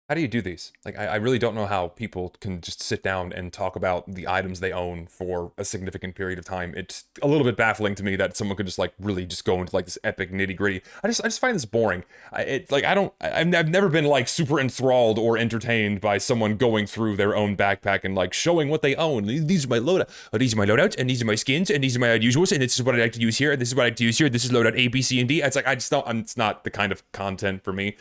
How do you do these? Like, I really don't know how people can just sit down and talk about the items they own for a significant period of time. It's a little bit baffling to me that someone could just like really just go into like this epic nitty gritty. I just find this boring. I've never been like super enthralled or entertained by someone going through their own backpack and like showing what they own. These are my loadout. These are my loadouts, and these are my skins, and these are my unusuals, and this is what I like to use here, and this is what I like to use here. This is loadout A, B, C, and D. It's like I just don't. It's not the kind of content for me.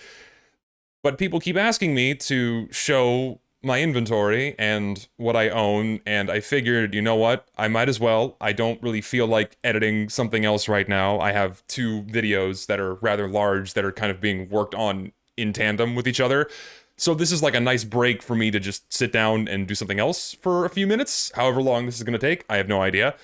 But people keep asking me to show my inventory and what I own, and I figured, you know what? I might as well. I don't really feel like editing something else right now. I have two videos that are rather large that are kind of being worked on in tandem with each other. So this is like a nice break for me to just sit down and do something else for a few minutes. However long this is going to take, I have no idea.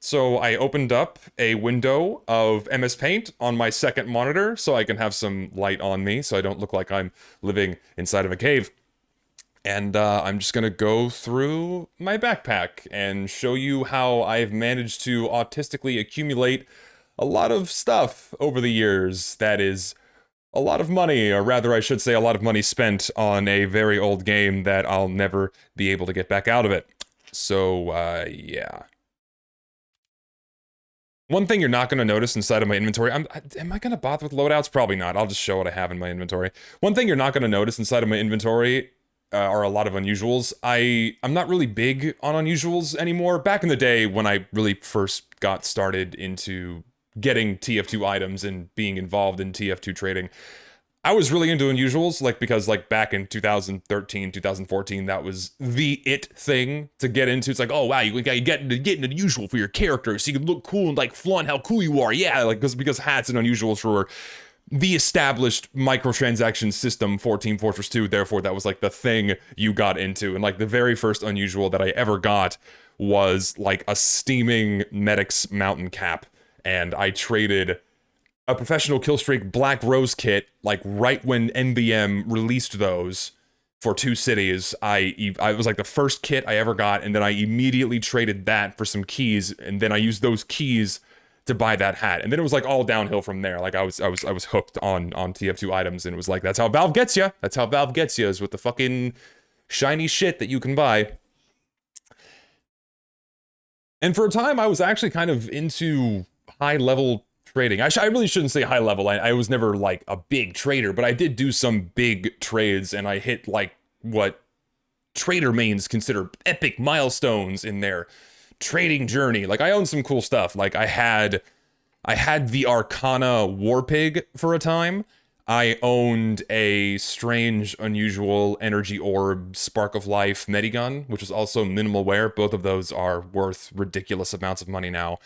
So I opened up a window of MS Paint on my second monitor so I can have some light on me so I don't look like I'm living inside of a cave. And I'm just gonna go through my backpack and show you how I've managed to autistically accumulate a lot of stuff over the years. That is a lot of money, or rather I should say a lot of money spent on a very old game that I'll never be able to get back out of it. So, yeah. One thing you're not going to notice inside of my inventory, am I going to bother with loadouts? Probably not. I'll just show what I have in my inventory. One thing you're not going to notice inside of my inventory are a lot of unusuals. I'm not really big on unusuals anymore. Back in the day when I really first got started into getting TF2 items and being involved in TF2 trading, I was really into unusuals, like, because, like, back in 2013, 2014, that was the it thing to get into. It's like, oh, wow, you get an unusual for your character so you can look cool and, like, flaunt how cool you are. Yeah, like, because hats and unusuals were the established microtransaction system for Team Fortress 2. Therefore, that was, like, the thing you got into. And, like, the very first unusual that I ever got was, like, a steaming Medic's mountain cap. And I traded a professional killstreak Black Rose kit, like right when NBM released those for two cities. I was like the first kit I ever got, and then I immediately traded that for some keys, and then I used those keys to buy that hat, and then it was like all downhill from there. Like I was hooked on TF2 items, and it was like that's how Valve gets you. That's how Valve gets you, is with the fucking shiny shit that you can buy. And for a time, I was actually kind of into high level trading. I really shouldn't say high level. I was never like a big trader, but I did do some big trades, and I hit like what trader mains consider epic milestones in their trading journey. Like I owned some cool stuff. Like I had the Arcana Warpig for a time. I owned a strange, unusual energy orb, Spark of Life Medigun, which is also minimal wear. Both of those are worth ridiculous amounts of money now.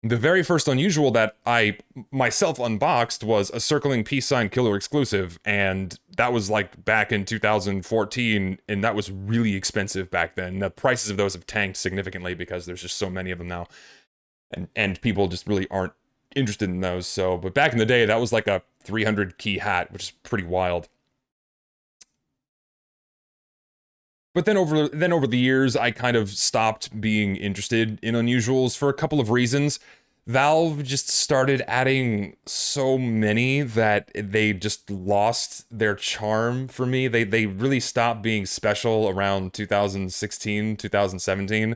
The very first unusual that I myself unboxed was a Circling Peace Sign Killer exclusive, and that was like back in 2014, and that was really expensive back then. The prices of those have tanked significantly because there's just so many of them now, and people just really aren't interested in those. So, but back in the day, that was like a 300 key hat, which is pretty wild. But then over the years, I kind of stopped being interested in unusuals for a couple of reasons. Valve just started adding so many that they just lost their charm for me. They really stopped being special around 2016, 2017,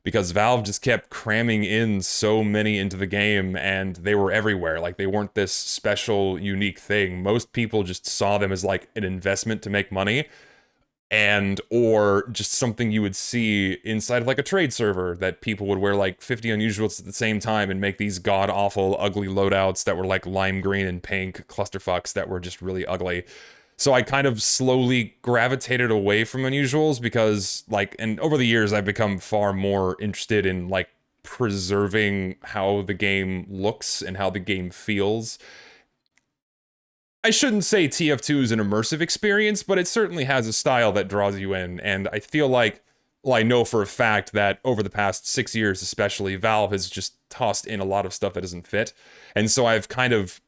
because Valve just kept cramming in so many into the game, and they were everywhere. Like, they weren't this special, unique thing. Most people just saw them as like an investment to make money, and or just something you would see inside of like a trade server, that people would wear like 50 unusuals at the same time and make these god-awful ugly loadouts that were like lime green and pink clusterfucks that were just really ugly. So I kind of slowly gravitated away from unusuals because, like, and over the years I've become far more interested in like preserving how the game looks and how the game feels. I shouldn't say TF2 is an immersive experience, but it certainly has a style that draws you in, and I feel like, well, I know for a fact that over the past 6 years especially, Valve has just tossed in a lot of stuff that doesn't fit, and so I've kind of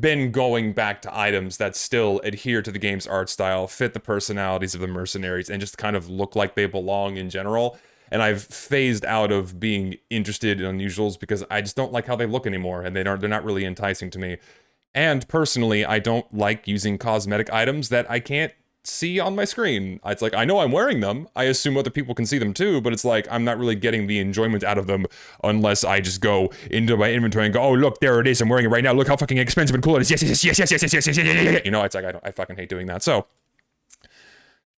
been going back to items that still adhere to the game's art style, fit the personalities of the mercenaries, and just kind of look like they belong in general. And I've phased out of being interested in unusuals because I just don't like how they look anymore, and they're not really enticing to me. And personally, I don't like using cosmetic items that I can't see on my screen. It's like, I know I'm wearing them. I assume other people can see them too, but it's like, I'm not really getting the enjoyment out of them unless I just go into my inventory and go, oh, look, there it is. I'm wearing it right now. Look how fucking expensive and cool it is. Yes, yes, yes, yes, yes, yes, yes, yes, yes, yes, yes. You know, it's like, I fucking hate doing that. So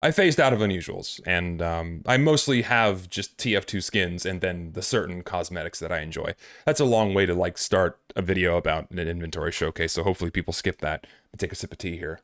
I phased out of unusuals, and I mostly have just TF2 skins and then the certain cosmetics that I enjoy. That's a long way to like start a video about an inventory showcase, so hopefully people skip that. I'll take a sip of tea here.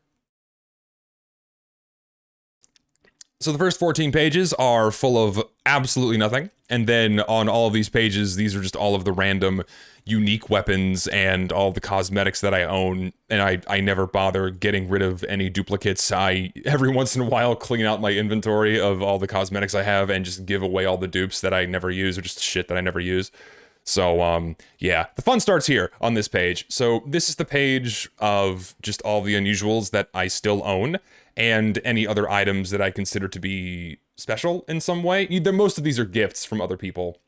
So the first 14 pages are full of absolutely nothing, and then on all of these pages, these are just all of the random unique weapons and all the cosmetics that I own, and I never bother getting rid of any duplicates. I, every once in a while, clean out my inventory of all the cosmetics I have and just give away all the dupes that I never use, or just shit that I never use. So, yeah, the fun starts here on this page. So this is the page of just all the unusuals that I still own, and any other items that I consider to be special in some way. Either most of these are gifts from other people,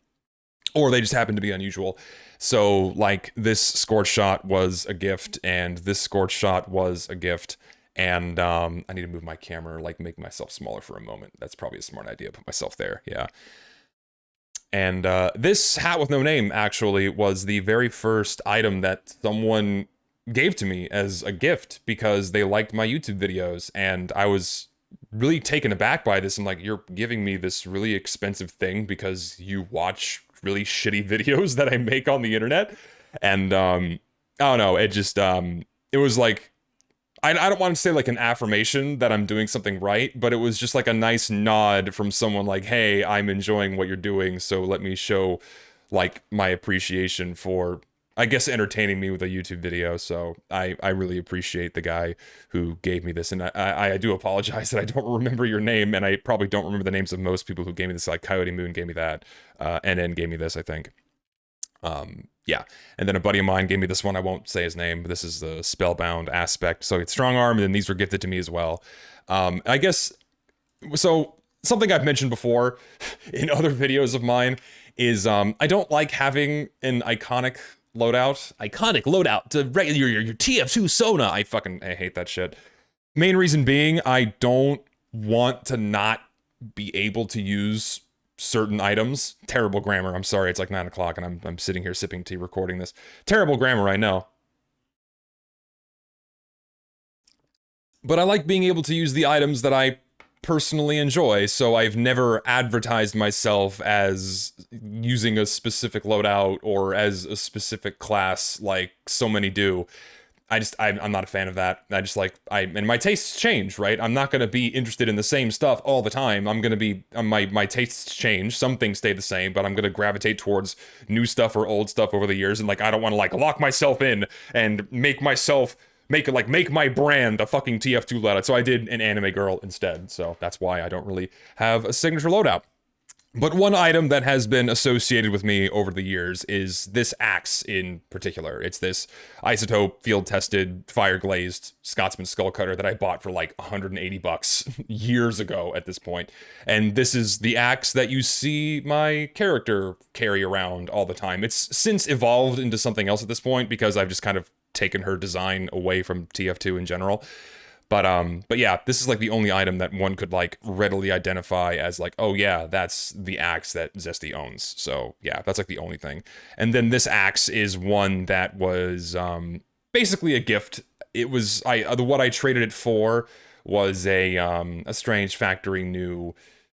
or they just happen to be unusual. So, like, this scorch shot was a gift, and this scorch shot was a gift, and I need to move my camera, like, make myself smaller for a moment. That's probably a smart idea, put myself there, yeah. And this hat with no name, actually, was the very first item that someone gave to me as a gift because they liked my YouTube videos, and I was really taken aback by this. I'm like, you're giving me this really expensive thing because you watch really shitty videos that I make on the internet? And I don't know, it just it was like, I don't want to say like an affirmation that I'm doing something right, but it was just like a nice nod from someone like, hey, I'm enjoying what you're doing, so let me show like my appreciation for, I guess, entertaining me with a YouTube video. So I really appreciate the guy who gave me this, and I do apologize that I don't remember your name, and I probably don't remember the names of most people who gave me this. Like Coyote Moon gave me that, NN gave me this, I think. Yeah, and then a buddy of mine gave me this one. I won't say his name, but this is the Spellbound aspect. So it's strong arm, and then these were gifted to me as well. I guess, so something I've mentioned before in other videos of mine is I don't like having an iconic loadout to regular your TF2 Sona. I hate that shit. Main reason being, I don't want to not be able to use certain items. Terrible grammar. I'm sorry. It's like 9 o'clock and I'm sitting here sipping tea recording this. Terrible grammar, I know. But I like being able to use the items that I personally enjoy, so I've never advertised myself as using a specific loadout or as a specific class like so many do. I'm not a fan of that. I just like, and my tastes change, right? I'm not going to be interested in the same stuff all the time. I'm going to be, my tastes change. Some things stay the same, but I'm going to gravitate towards new stuff or old stuff over the years. And like, I don't want to like lock myself in and make my brand a fucking TF2 loadout. So I did an anime girl instead. So that's why I don't really have a signature loadout. But one item that has been associated with me over the years is this axe in particular. It's this isotope field-tested, fire-glazed Scotsman skull cutter that I bought for like 180 bucks years ago at this point. And this is the axe that you see my character carry around all the time. It's since evolved into something else at this point because I've just kind of taken her design away from TF2 in general. But yeah, this is like the only item that one could like readily identify as like, oh yeah, that's the axe that Zesty owns. So yeah, that's like the only thing. And then this axe is one that was basically a gift. It was what I traded it for was a Strange Factory new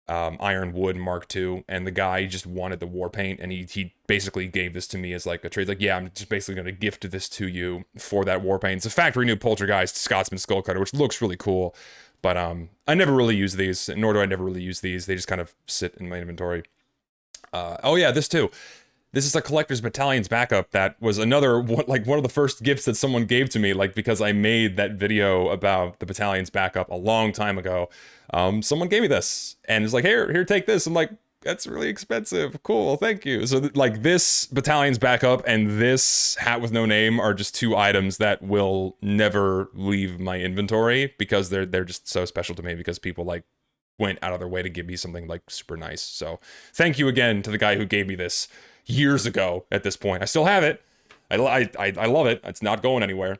Iron Wood Mark II, and the guy just wanted the war paint, and he basically gave this to me as like a trade. Like, yeah, I'm just basically going to gift this to you for that war paint. It's a factory new Poltergeist Scotsman skull cutter, which looks really cool, but I never really use these, nor do I never really use these. They just kind of sit in my inventory. Oh yeah, this too. This is a collector's battalions backup that was another one of the first gifts that someone gave to me, like because I made that video about the battalions backup a long time ago. Someone gave me this and it's like, here, take this. I'm like, that's really expensive. Cool, thank you. So like this battalions backup and this hat with no name are just two items that will never leave my inventory because they're just so special to me because people like went out of their way to give me something like super nice. So thank you again to the guy who gave me this years ago at this point. I still have it. I love it. It's not going anywhere.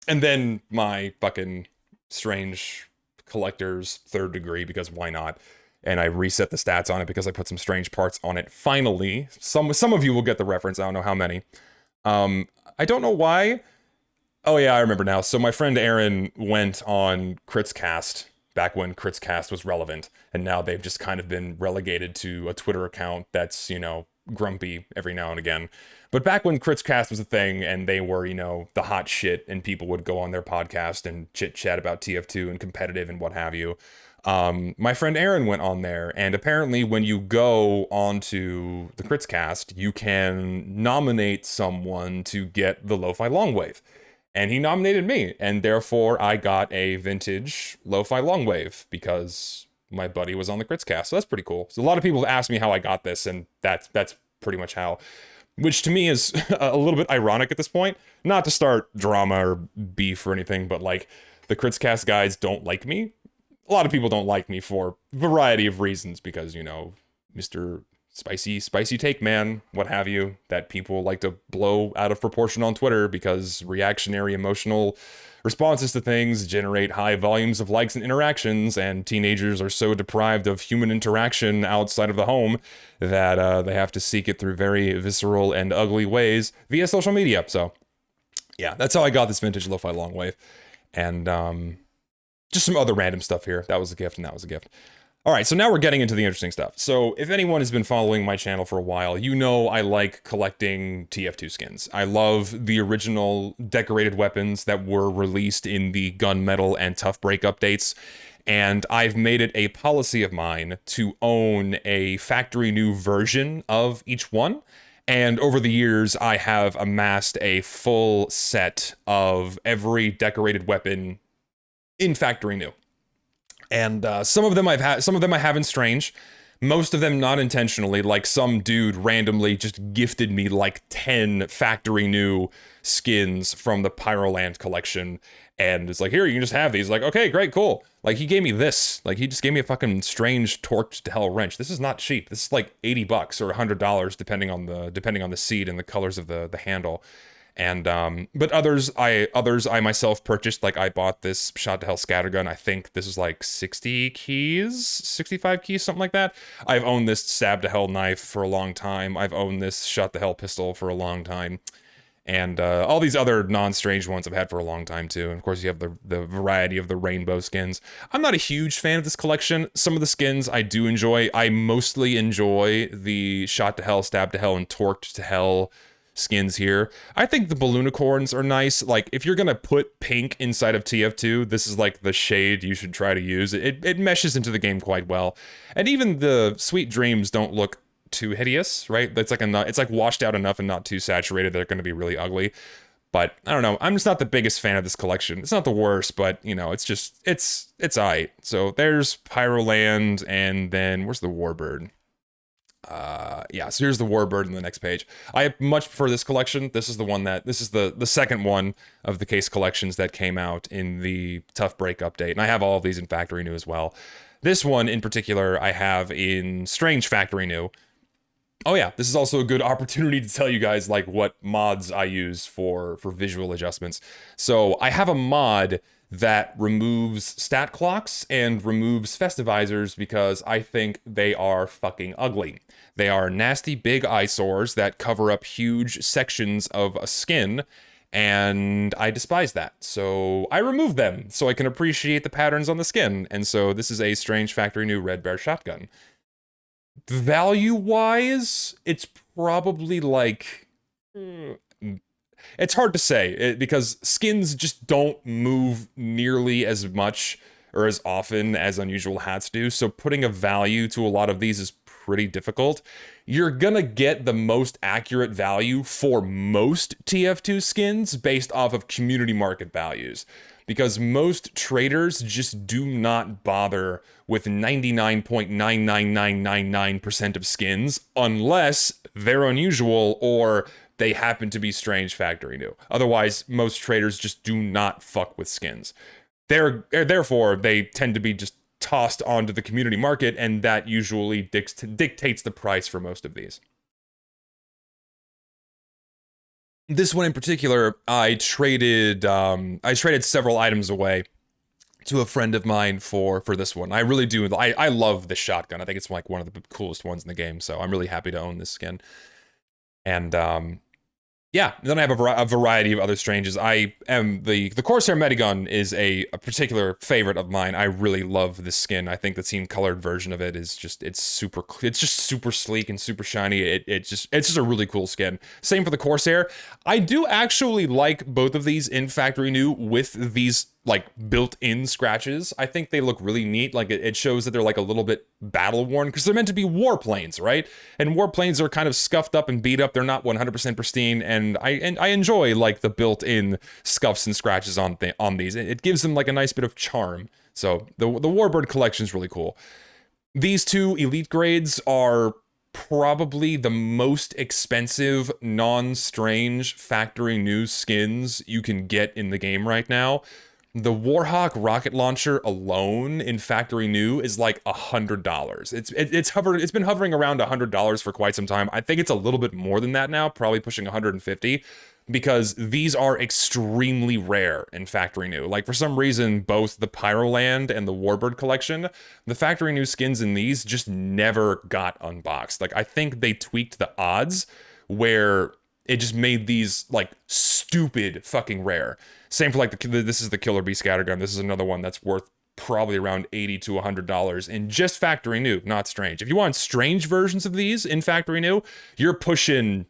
And then my fucking strange collector's third degree because why not? And I reset the stats on it because I put some strange parts on it. Finally, some of you will get the reference. I don't know how many. I don't know why. Oh yeah, I remember now. So my friend Aaron went on Critscast back when Critscast was relevant, and now they've just kind of been relegated to a Twitter account that's, you know, grumpy every now and again. But back when Critscast was a thing and they were, you know, the hot shit and people would go on their podcast and chit chat about TF2 and competitive and what have you, my friend Aaron went on there, and apparently when you go onto the Critscast, you can nominate someone to get the Lo-Fi Longwave. And he nominated me, and therefore I got a vintage Lo-Fi Longwave because my buddy was on the Critscast. So that's pretty cool. So a lot of people have asked me how I got this, and that's pretty much how. Which to me is a little bit ironic at this point. Not to start drama or beef or anything, but like the Critscast guys don't like me. A lot of people don't like me for a variety of reasons because, you know, Mr. Spicy take man, what have you, that people like to blow out of proportion on Twitter because reactionary emotional responses to things generate high volumes of likes and interactions, and teenagers are so deprived of human interaction outside of the home that they have to seek it through very visceral and ugly ways via social media. So yeah, that's how I got this vintage Lo-Fi Longwave. And just some other random stuff here. That was a gift and that was a gift. All right, so now we're getting into the interesting stuff. So if anyone has been following my channel for a while, you know I like collecting TF2 skins. I love the original decorated weapons that were released in the gunmetal and tough break updates, and I've made it a policy of mine to own a factory new version of each one. And over the years, I have amassed a full set of every decorated weapon in factory new. And some of them I have in strange, most of them not intentionally. Like some dude randomly just gifted me like 10 factory new skins from the Pyroland collection, and it's like, here, you can just have these. Like, okay, great, cool. Like he gave me this. Like he just gave me a fucking strange torqued to hell wrench. This is not cheap. This is like $80 or $100 depending on the seed and the colors of the handle. And but others I myself purchased. Like I bought this shot to hell scattergun. I think this is like 60 keys, 65 keys, something like that. I've owned this stab to hell knife for a long time. I've owned this shot to hell pistol for a long time. And all these other non-strange ones I've had for a long time too. And of course you have the variety of the rainbow skins. I'm not a huge fan of this collection. Some of the skins I do enjoy. I mostly enjoy the shot to hell, stab to hell, and torqued to hell skins here. I think the balloonicorns are nice. Like if you're gonna put pink inside of TF2, this is like the shade you should try to use. It meshes into the game quite well. And even the sweet dreams don't look too hideous, right? It's like washed out enough and not too saturated that they're gonna be really ugly. But I don't know, I'm just not the biggest fan of this collection. It's not the worst, but you know, it's aight. So there's Pyroland, and then where's the Warbird? Yeah, so here's the Warbird in the next page. I much prefer this collection. This is the second one of the case collections that came out in the Tough Break update, and I have all of these in Factory New as well. This one in particular I have in Strange Factory New. Oh yeah, this is also a good opportunity to tell you guys like what mods I use for visual adjustments. So I have a mod that removes stat clocks and removes festivizers because I think they are fucking ugly. They are nasty big eyesores that cover up huge sections of a skin, and I despise that. So I remove them so I can appreciate the patterns on the skin. And so this is a Strange Factory New Red Bear shotgun. Value-wise, it's probably like... It's hard to say because skins just don't move nearly as much or as often as unusual hats do. So putting a value to a lot of these is pretty difficult. You're gonna get the most accurate value for most TF2 skins based off of community market values, because most traders just do not bother with 99.99999% of skins unless they're unusual or they happen to be Strange Factory New. Otherwise, most traders just do not fuck with skins. Therefore, they tend to be just tossed onto the community market, and that usually dictates the price for most of these. This one in particular, I traded several items away to a friend of mine for this one. I really do. I love this shotgun. I think it's like one of the coolest ones in the game. So I'm really happy to own this skin. And yeah, then I have a variety of other stranges. I am the Corsair Medigun is a particular favorite of mine. I really love this skin. I think the team colored version of it is just it's just super sleek and super shiny. It's just a really cool skin. Same for the Corsair. I do actually like both of these in factory new with these like built-in scratches. I think they look really neat. Like it shows that they're like a little bit battle worn because they're meant to be warplanes, right? And warplanes are kind of scuffed up and beat up. They're not 100% pristine, and I enjoy like the built-in scuffs and scratches on these. It gives them like a nice bit of charm. So the Warbird collection is really cool. These two elite grades are probably the most expensive non-strange factory new skins you can get in the game right now. The Warhawk rocket launcher alone in factory new is like $100. It's been hovering around $100 for quite some time. I think it's a little bit more than that now, probably pushing 150, because these are extremely rare in factory new. Like for some reason, both the Pyroland and the Warbird collection, the factory new skins in these just never got unboxed. Like I think they tweaked the odds where it just made these like stupid fucking rare. Same for like this is the Killer Bee Scattergun. This is another one that's worth probably around $80 to $100 in just factory new, not strange. If you want strange versions of these in factory new, you're pushing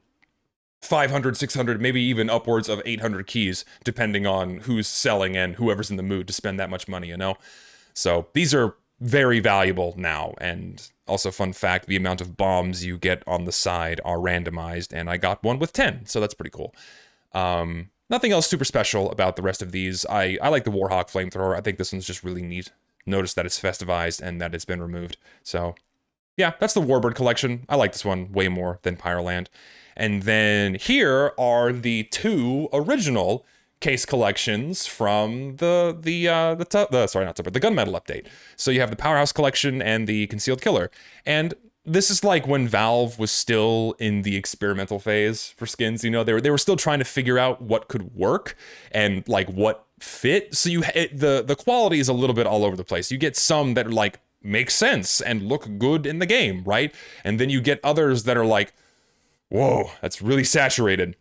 500, 600, maybe even upwards of 800 keys, depending on who's selling and whoever's in the mood to spend that much money, you know? So these are very valuable now. And also, fun fact, the amount of bombs you get on the side are randomized, and I got one with 10, so that's pretty cool. Nothing else super special about the rest of these. I like the Warhawk flamethrower. I think this one's just really neat. Notice that it's festivized and that it's been removed. So yeah, that's the Warbird collection. I like this one way more than Pyroland. And then here are the two original case collections from the Gunmetal update. So you have the Powerhouse collection and the Concealed Killer. And this is like when Valve was still in the experimental phase for skins. You know, they were still trying to figure out what could work and like what fit. So the quality is a little bit all over the place. You get some that are like make sense and look good in the game, right? And then you get others that are like, whoa, that's really saturated.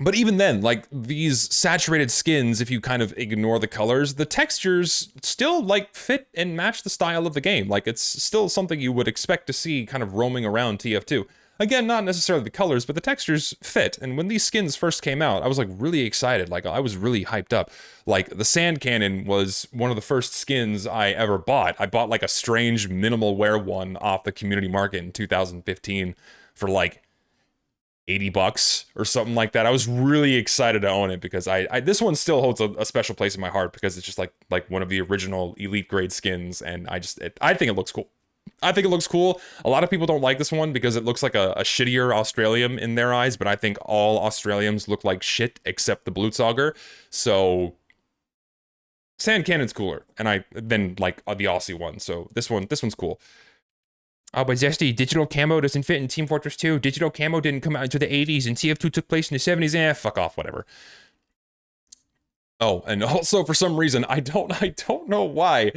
But even then, like these saturated skins, if you kind of ignore the colors, the textures still like fit and match the style of the game. Like it's still something you would expect to see kind of roaming around TF2. Again, not necessarily the colors, but the textures fit. And when these skins first came out, I was like really excited. Like I was really hyped up. Like the Sand Cannon was one of the first skins I ever bought. I bought like a strange minimal wear one off the community market in 2015 for like $80 or something like that. I was really excited to own it because I this one still holds a special place in my heart because it's just like one of the original elite grade skins, and I think it looks cool. I think it looks cool. A lot of people don't like this one because it looks like a shittier Australium in their eyes, but I think all Australiums look like shit except the Blutsauger. So Sand Cannon's cooler, and than like the Aussie one. So this one's cool. Oh, but Zesty, digital camo doesn't fit in Team Fortress 2. Digital camo didn't come out until the 80s, and TF2 took place in the 70s. Fuck off, whatever. Oh, and also for some reason, I don't know why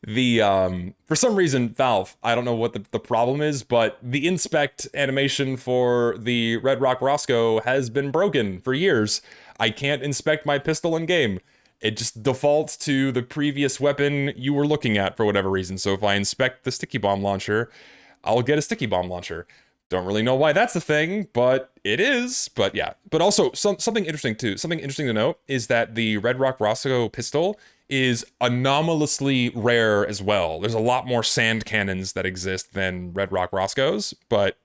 for some reason, Valve, I don't know what the problem is, but the inspect animation for the Red Rock Roscoe has been broken for years. I can't inspect my pistol in game. It just defaults to the previous weapon you were looking at for whatever reason. So if I inspect the sticky bomb launcher, I'll get a sticky bomb launcher. Don't really know why that's a thing, but it is. But yeah. But also, something interesting too. Something interesting to note is that the Red Rock Roscoe pistol is anomalously rare as well. There's a lot more sand cannons that exist than Red Rock Roscoe's, but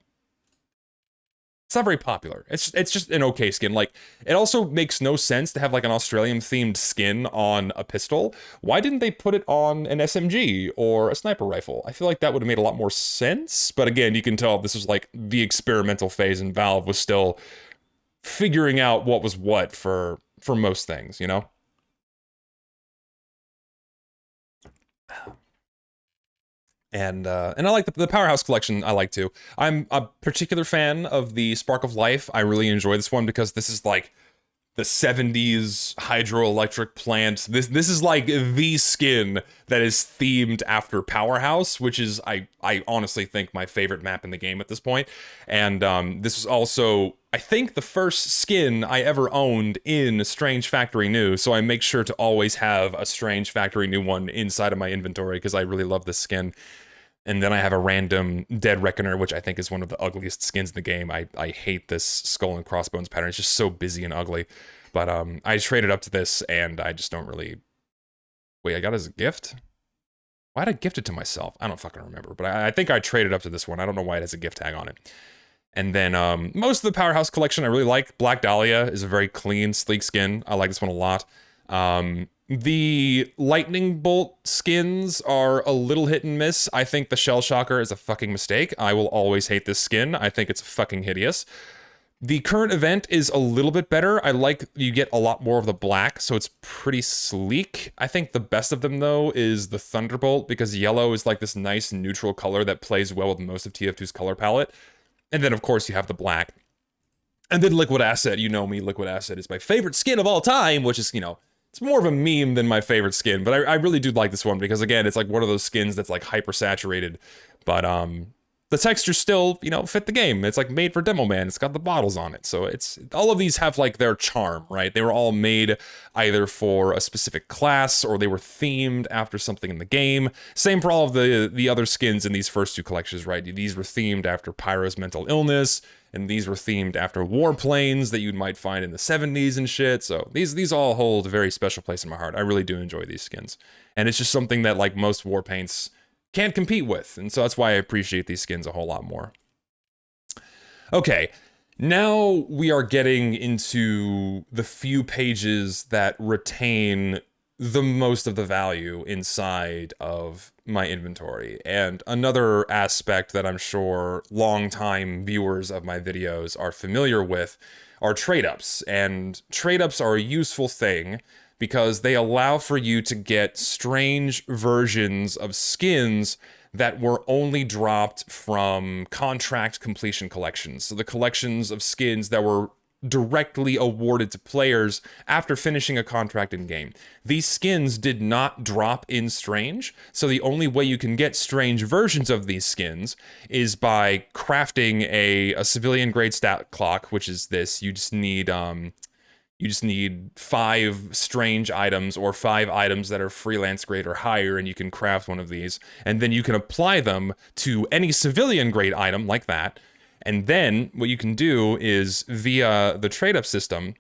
it's not very popular. It's just an okay skin. Like, it also makes no sense to have like an Australian-themed skin on a pistol. Why didn't they put it on an SMG or a sniper rifle? I feel like that would have made a lot more sense. But again, you can tell this was like the experimental phase, and Valve was still figuring out what was what for most things, you know? And I like the Powerhouse collection. I like too. I'm a particular fan of the Spark of Life. I really enjoy this one because this is like the 70s hydroelectric plant. This is like the skin that is themed after Powerhouse, which is I honestly think my favorite map in the game at this point. And this was also, I think, the first skin I ever owned in Strange Factory New, so I make sure to always have a Strange Factory New one inside of my inventory because I really love this skin. And then I have a random Dead Reckoner, which I think is one of the ugliest skins in the game. I hate this skull and crossbones pattern. It's just so busy and ugly. But I traded up to this, and I just don't really... Wait, I got it as a gift? Why did I gift it to myself? I don't fucking remember. But I think I traded up to this one. I don't know why it has a gift tag on it. And then most of the Powerhouse collection I really like. Black Dahlia is a very clean, sleek skin. I like this one a lot. The lightning bolt skins are a little hit and miss. I think the shell shocker is a fucking mistake. I will always hate this skin. I think it's fucking hideous. The current event is a little bit better. I like you get a lot more of the black, so it's pretty sleek. I think the best of them though is the Thunderbolt, because yellow is like this nice neutral color that plays well with most of TF2's color palette. And then of course you have the black. And then Liquid Asset, you know me, Liquid Asset is my favorite skin of all time, which is, you know, it's more of a meme than my favorite skin, but I really do like this one because, again, it's like one of those skins that's like hyper saturated, but the textures still, you know, fit the game. It's like made for Demo Man. It's got the bottles on it, so it's all of these have like their charm, right? They were all made either for a specific class or they were themed after something in the game. Same for all of the other skins in these first two collections, right? These were themed after Pyro's mental illness, and these were themed after warplanes that you might find in the 70s and shit. So these all hold a very special place in my heart. I really do enjoy these skins. And it's just something that like most war paints can't compete with. And so that's why I appreciate these skins a whole lot more. Okay, now we are getting into the few pages that retain the most of the value inside of my inventory. And another aspect that I'm sure longtime viewers of my videos are familiar with are trade-ups. And trade-ups are a useful thing because they allow for you to get strange versions of skins that were only dropped from contract completion collections. So the collections of skins that were directly awarded to players after finishing a contract in game. These skins did not drop in Strange, so the only way you can get Strange versions of these skins is by crafting a civilian grade stat clock, which is this. You just need 5 strange items or 5 items that are freelance grade or higher, and you can craft one of these, and then you can apply them to any civilian grade item like that. And then what you can do is via the trade-up system,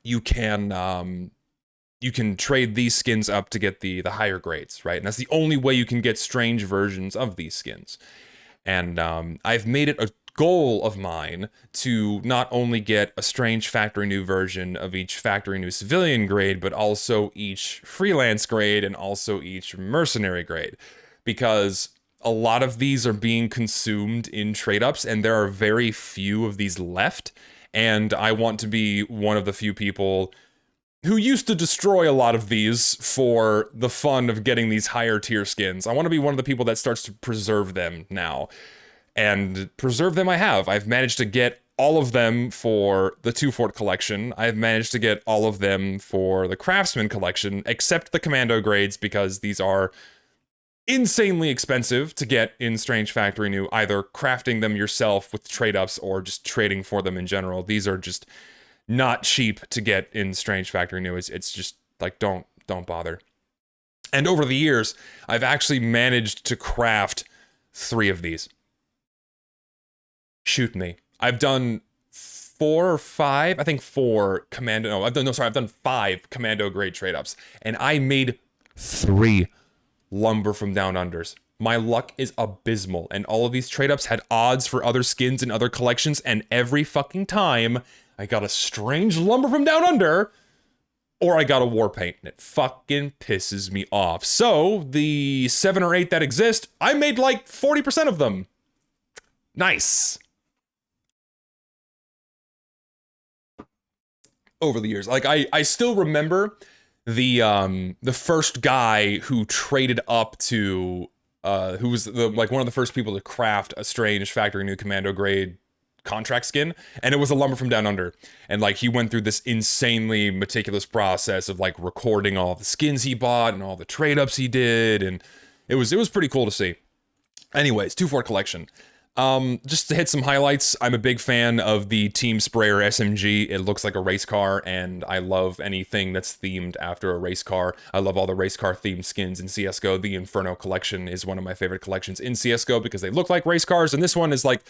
you can trade these skins up to get the higher grades, right? And that's the only way you can get strange versions of these skins. And I've made it a goal of mine to not only get a Strange Factory New version of each Factory New civilian grade, but also each freelance grade and also each mercenary grade, because a lot of these are being consumed in trade-ups, and there are very few of these left, and I want to be one of the few people who used to destroy a lot of these for the fun of getting these higher tier skins. I want to be one of the people that starts to preserve them now, and preserve them I have. I've managed to get all of them for the Two Fort collection. I've managed to get all of them for the Craftsman collection, except the Commando grades, because these are insanely expensive to get in Strange Factory New, either crafting them yourself with trade-ups or just trading for them in general. These are just not cheap to get in Strange Factory New. It's just like, don't bother. And over the years, I've actually managed to craft 3 of these. Shoot me. I've done 4 or 5, I think 4 Commando, no, I've done 5 Commando grade trade-ups, and I made 3 Lumber from Down Unders. My luck is abysmal, and all of these trade-ups had odds for other skins in other collections, and every fucking time, I got a strange Lumber from Down Under, or I got a war paint, and it fucking pisses me off. So, the 7 or 8 that exist, I made like 40% of them. Nice. Over the years, like, I still remember the first guy who traded up to who was one of the first people to craft a Strange Factory New Commando grade contract skin, and it was a lumber from down under. And like he went through this insanely meticulous process of like recording all the skins he bought and all the trade ups he did, and it was pretty cool to see. Anyways, 2-4 collection. Just to hit some highlights, I'm a big fan of the Team Sprayer SMG. It looks like a race car, and I love anything that's themed after a race car. I love all the race car themed skins in CSGO. The Inferno collection is one of my favorite collections in CSGO because they look like race cars, and this one is like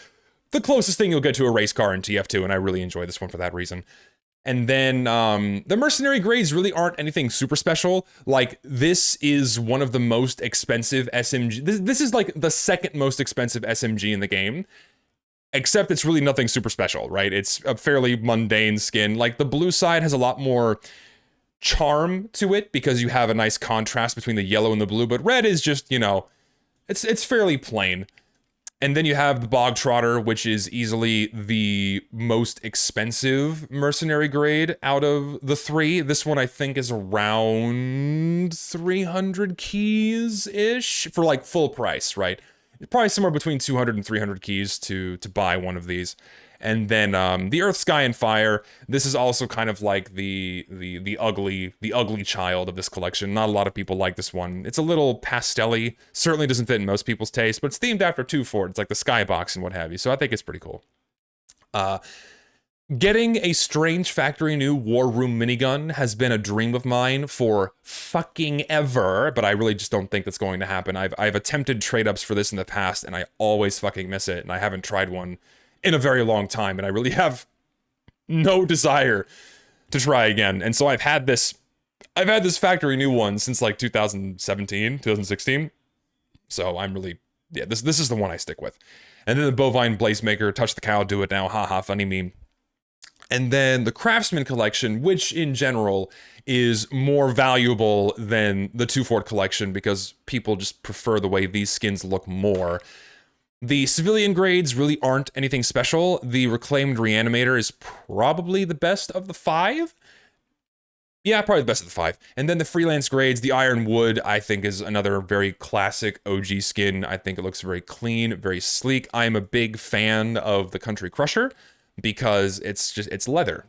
the closest thing you'll get to a race car in TF2, and I really enjoy this one for that reason. And then the mercenary grades really aren't anything super special. Like, this is one of the most expensive SMG. This is like the second most expensive SMG in the game. Except it's really nothing super special, right? It's a fairly mundane skin. Like, the blue side has a lot more charm to it because you have a nice contrast between the yellow and the blue. But red is just, you know, it's fairly plain. And then you have the Bog Trotter, which is easily the most expensive mercenary grade out of the three. This one, I think, is around 300 keys-ish for, like, full price, right? Probably somewhere between 200 and 300 keys to buy one of these. And then the Earth, Sky, and Fire. This is also kind of like the ugly child of this collection. Not a lot of people like this one. It's a little pastel-y. Certainly doesn't fit in most people's taste, but it's themed after 2-4. It's like the Skybox and what have you. So I think it's pretty cool. Getting a strange factory new War Room minigun has been a dream of mine for fucking ever, but I really just don't think that's going to happen. I've attempted trade-ups for this in the past, and I always fucking miss it, and I haven't tried one in a very long time, and I really have no desire to try again. And so I've had this factory new one since like 2017, 2016. So I'm really, yeah, this is the one I stick with. And then the Bovine Blazemaker, touch the cow, do it now, haha, funny meme. And then the Craftsman collection, which in general is more valuable than the 2-4 collection because people just prefer the way these skins look more. The civilian grades really aren't anything special. The Reclaimed Reanimator is probably the best of the 5. Yeah, probably the best of the 5. And then the freelance grades, the Iron Wood, I think is another very classic OG skin. I think it looks very clean, very sleek. I'm a big fan of the Country Crusher because it's leather.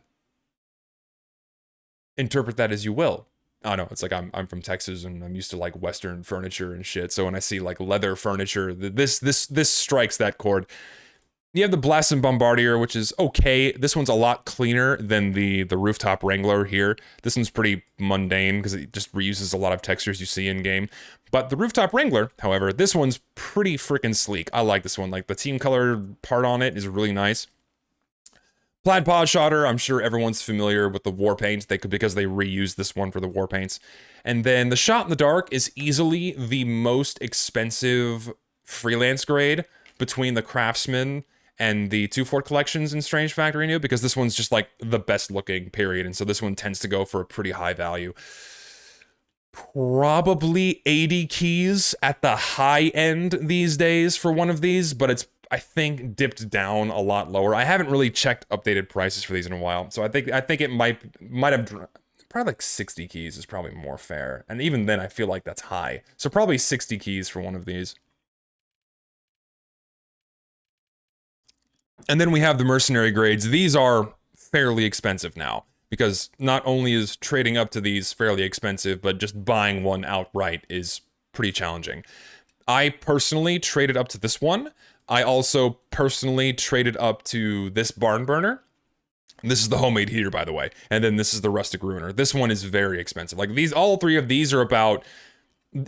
Interpret that as you will. Oh no, it's like I'm from Texas and I'm used to like Western furniture and shit. So when I see like leather furniture, this strikes that chord. You have the Blasphemous Bombardier, which is okay. This one's a lot cleaner than the Rooftop Wrangler here. This one's pretty mundane because it just reuses a lot of textures you see in game. But the Rooftop Wrangler, however, this one's pretty freaking sleek. I like this one. Like the team color part on it is really nice. Plaid Pod Shotter, I'm sure everyone's familiar with the war paint because they reused this one for the war paints. And then the Shot in the Dark is easily the most expensive freelance grade between the Craftsman and the 2-4 collections in Strange Factory New because this one's just like the best looking, period. And so this one tends to go for a pretty high value. Probably 80 keys at the high end these days for one of these, but it's I think dipped down a lot lower. I haven't really checked updated prices for these in a while, so I think it might have probably like 60 keys is probably more fair, and even then I feel like that's high. So probably 60 keys for one of these. And then we have the mercenary grades. These are fairly expensive now because not only is trading up to these fairly expensive, but just buying one outright is pretty challenging. I personally traded up to this one. I also personally traded up to this Barn Burner. This is the homemade heater, by the way. And then this is the Rustic Ruiner. This one is very expensive. Like all three of these are about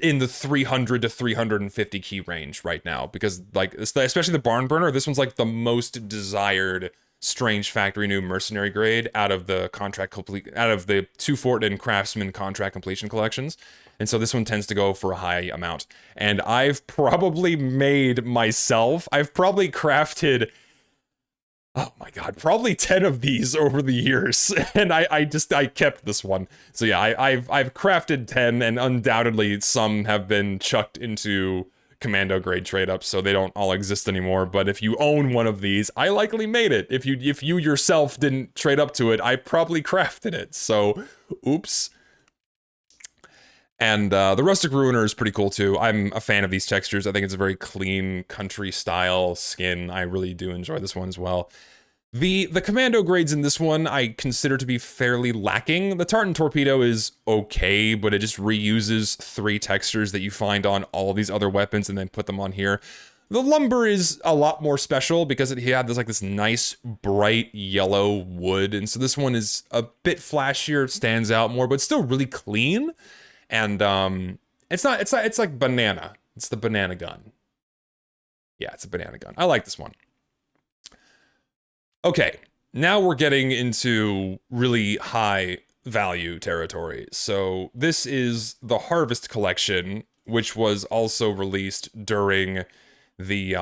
in the 300 to 350 key range right now. Because like, especially the Barn Burner, this one's like the most desired Strange Factory New mercenary grade out of the 2-4 and Craftsman contract completion collections. And so this one tends to go for a high amount. And I've probably made myself, I've probably crafted, oh my god, probably 10 of these over the years. And I kept this one. So yeah, I've crafted 10 and undoubtedly some have been chucked into commando grade trade ups, so they don't all exist anymore. But if you own one of these, I likely made it. If you yourself didn't trade up to it, I probably crafted it. So, oops. And the Rustic Ruiner is pretty cool too. I'm a fan of these textures. I think it's a very clean country style skin. I really do enjoy this one as well. The commando grades in this one I consider to be fairly lacking. The Tartan Torpedo is okay, but it just reuses 3 textures that you find on all these other weapons and then put them on here. The Lumber is a lot more special because he had this nice bright yellow wood, and so this one is a bit flashier, stands out more, but still really clean. And it's like banana. It's the banana gun. Yeah, it's a banana gun. I like this one. Okay, now we're getting into really high value territory. So this is the Harvest Collection, which was also released during the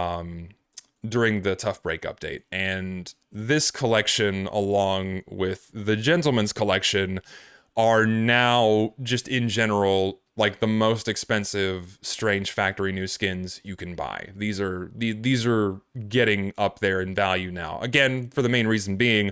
Tough Break update. And this collection, along with the Gentleman's Collection, are now just in general like the most expensive Strange Factory new skins you can buy. These are getting up there in value now. Again, for the main reason being,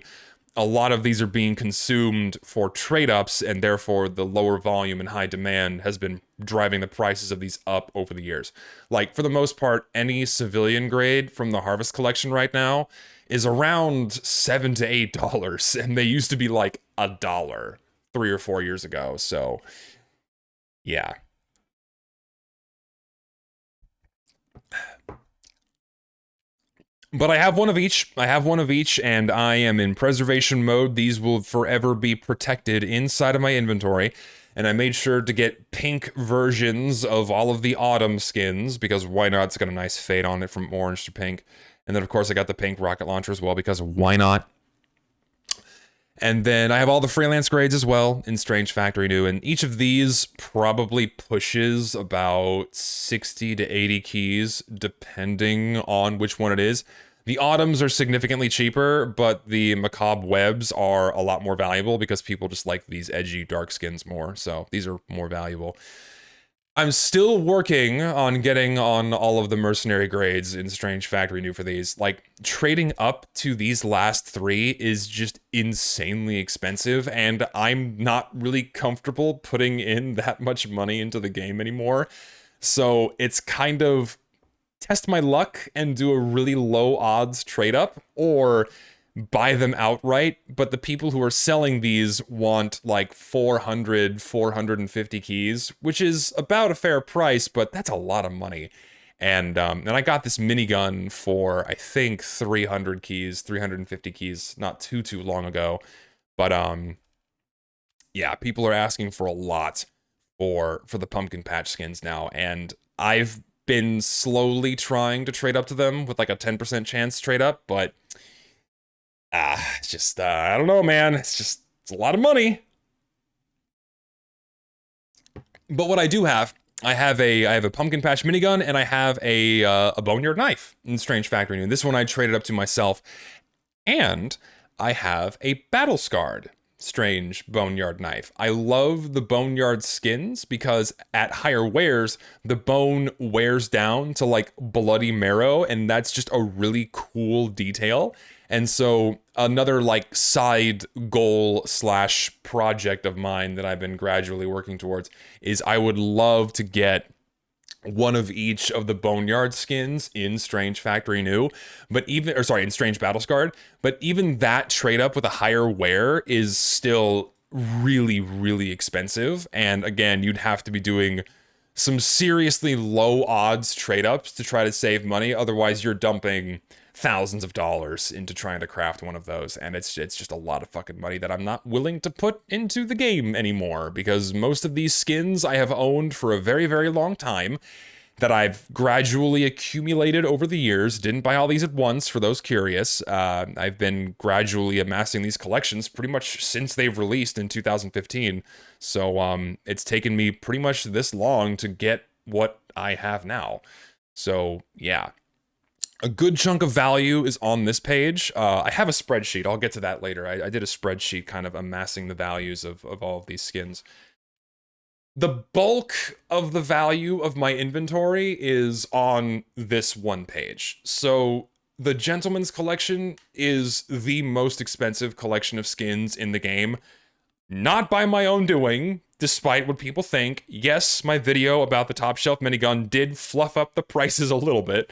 a lot of these are being consumed for trade-ups, and therefore the lower volume and high demand has been driving the prices of these up over the years. Like, for the most part, any civilian grade from the Harvest Collection right now is around $7 to $8, and they used to be like $1 3 or 4 years ago, so yeah. But I have one of each. And I am in preservation mode. These will forever be protected inside of my inventory. And I made sure to get pink versions of all of the autumn skins, because why not? It's got a nice fade on it from orange to pink. And then, of course, I got the pink rocket launcher as well, because why not? And then I have all the freelance grades as well in Strange Factory New, and each of these probably pushes about 60 to 80 keys, depending on which one it is. The Autumns are significantly cheaper, but the Macabre Webs are a lot more valuable because people just like these edgy dark skins more, so these are more valuable. I'm still working on getting on all of the mercenary grades in Strange Factory New for these. Like, trading up to these last 3 is just insanely expensive, and I'm not really comfortable putting in that much money into the game anymore. So it's kind of test my luck and do a really low odds trade up, or buy them outright, but the people who are selling these want like 400, 450 keys, which is about a fair price, but that's a lot of money. And I got this minigun for, I think, 300 keys, 350 keys, not too long ago. But yeah, people are asking for a lot for the pumpkin patch skins now, and I've been slowly trying to trade up to them with like a 10% chance trade up, but it's just, I don't know, man. It's a lot of money. But what I do have, I have a pumpkin patch minigun, and I have a boneyard knife in Strange Factory. And this one I traded up to myself, and I have a battle scarred strange boneyard knife. I love the boneyard skins because at higher wears, the bone wears down to like bloody marrow, and that's just a really cool detail. And so another like side goal / project of mine that I've been gradually working towards is I would love to get one of each of the boneyard skins in Strange Factory New, but even, or sorry, in Strange Battle Scarred, but even that trade up with a higher wear is still really, really expensive. And again, you'd have to be doing some seriously low odds trade ups to try to save money. Otherwise, you're dumping thousands of dollars into trying to craft one of those, and it's just a lot of fucking money that I'm not willing to put into the game anymore, because most of these skins I have owned for a very, very long time, that I've gradually accumulated over the years. Didn't buy all these at once, for those curious. I've been gradually amassing these collections pretty much since they've released in 2015, so it's taken me pretty much this long to get what I have now. So yeah, a good chunk of value is on this page. I have a spreadsheet. I'll get to that later. I did a spreadsheet kind of amassing the values of all of these skins. The bulk of the value of my inventory is on this one page. So the Gentleman's Collection is the most expensive collection of skins in the game. Not by my own doing, despite what people think. Yes, my video about the top shelf minigun did fluff up the prices a little bit,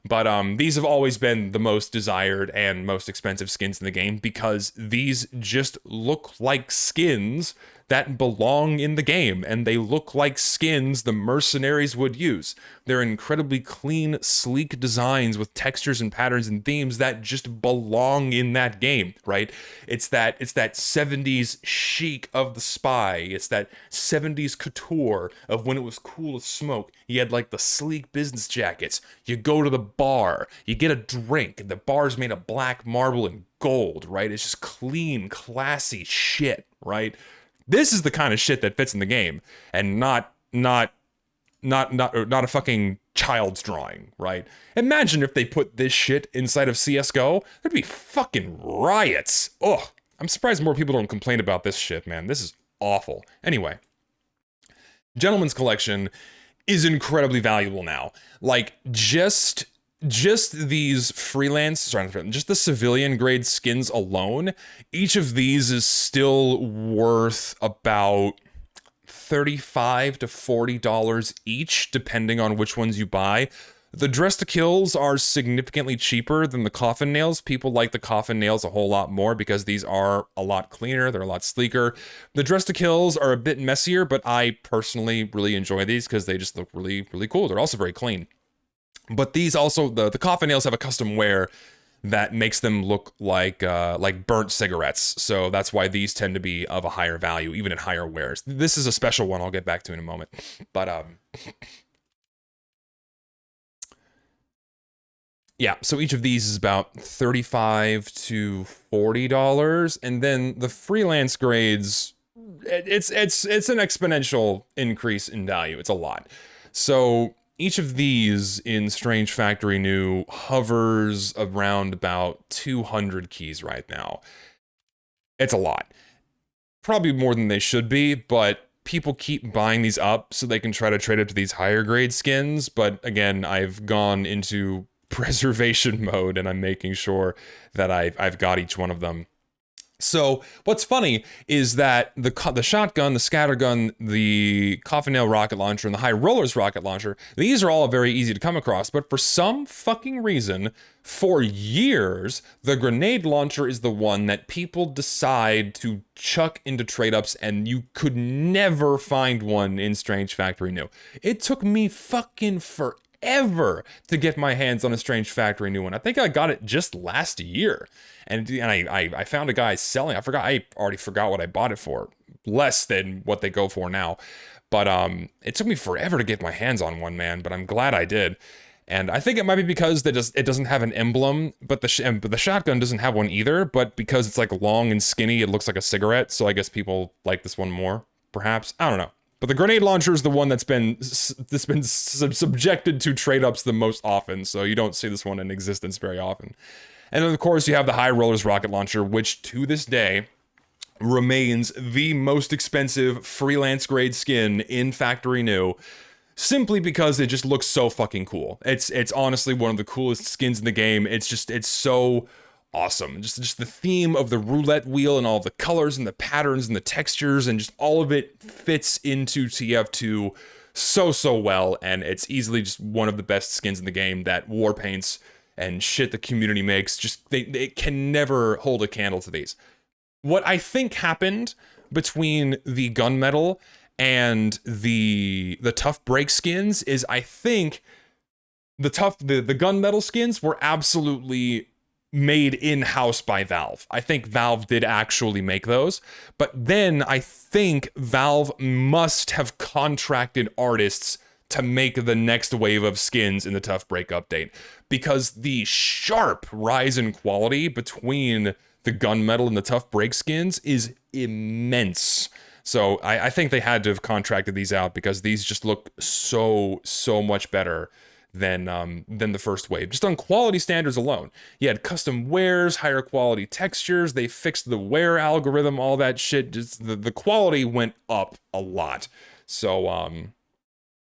but these have always been the most desired and most expensive skins in the game because these just look like skins that belong in the game, and they look like skins the mercenaries would use. They're incredibly clean, sleek designs with textures and patterns and themes that just belong in that game, right? It's that 70s chic of the spy. It's that 70s couture of when it was cool to smoke. You had like the sleek business jackets. You go to the bar, you get a drink, and the bar's made of black marble and gold, right? It's just clean, classy shit, right? This is the kind of shit that fits in the game, and not a fucking child's drawing, right? Imagine if they put this shit inside of CS:GO. There'd be fucking riots. Ugh. I'm surprised more people don't complain about this shit, man. This is awful. Anyway, Gentleman's Collection is incredibly valuable now. Like, just these just the civilian grade skins alone, each of these is still worth about $35 to $40 each, depending on which ones you buy. The Dress to Kills are significantly cheaper than the Coffin Nails. People like the Coffin Nails a whole lot more because these are a lot cleaner, they're a lot sleeker. The Dress to Kills are a bit messier, but I personally really enjoy these because they just look really, really cool. They're also very clean. But these also, the Coffin Nails have a custom wear that makes them look like burnt cigarettes. So that's why these tend to be of a higher value, even in higher wears. This is a special one I'll get back to in a moment. But, yeah, so each of these is about $35 to $40. And then the freelance grades, it's an exponential increase in value. It's a lot. So each of these in Strange Factory New hovers around about 200 keys right now. It's a lot. Probably more than they should be, but people keep buying these up so they can try to trade up to these higher grade skins. But again, I've gone into preservation mode and I'm making sure that I've got each one of them. So what's funny is that the shotgun, the scattergun, the coffin nail rocket launcher, and the high rollers rocket launcher, these are all very easy to come across, but for some fucking reason, for years, the grenade launcher is the one that people decide to chuck into trade-ups, and you could never find one in Strange Factory New. It took me fucking forever to get my hands on a Strange Factory New one. I think I got it just last year. And I found a guy selling. I already forgot what I bought it for. Less than what they go for now. But it took me forever to get my hands on one, man. But I'm glad I did. And I think it might be because it doesn't have an emblem, but the shotgun doesn't have one either. But because it's like long and skinny, it looks like a cigarette. So I guess people like this one more, perhaps. I don't know. But the grenade launcher is the one that's been subjected to trade-ups the most often. So you don't see this one in existence very often. And then, of course, you have the High Rollers rocket launcher, which to this day remains the most expensive freelance grade skin in Factory New, simply because it just looks so fucking cool. It's honestly one of the coolest skins in the game. It's so awesome. Just the theme of the roulette wheel and all the colors and the patterns and the textures and just all of it fits into TF2 so well, and it's easily just one of the best skins in the game that war paints and shit the community makes, they can never hold a candle to these. What I think happened between the gunmetal and the tough break skins is I think the gunmetal skins were absolutely made in-house by Valve. I think Valve did actually make those, but then I think Valve must have contracted artists to make the next wave of skins in the Tough Break update, because the sharp rise in quality between the gunmetal and the Tough Break skins is immense. So I think they had to have contracted these out because these just look so much better than the first wave, just on quality standards alone. You had custom wares, higher quality textures, they fixed the wear algorithm, all that shit. Just the quality went up a lot. So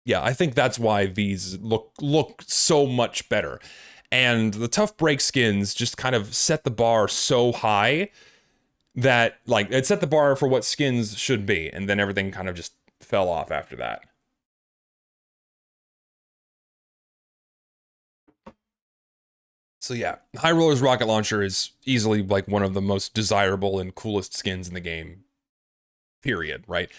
yeah, I think that's why these look so much better. And the Tough Break skins just kind of set the bar so high that, like, it set the bar for what skins should be, and then everything kind of just fell off after that. So yeah, High Roller's rocket launcher is easily like one of the most desirable and coolest skins in the game, period, right?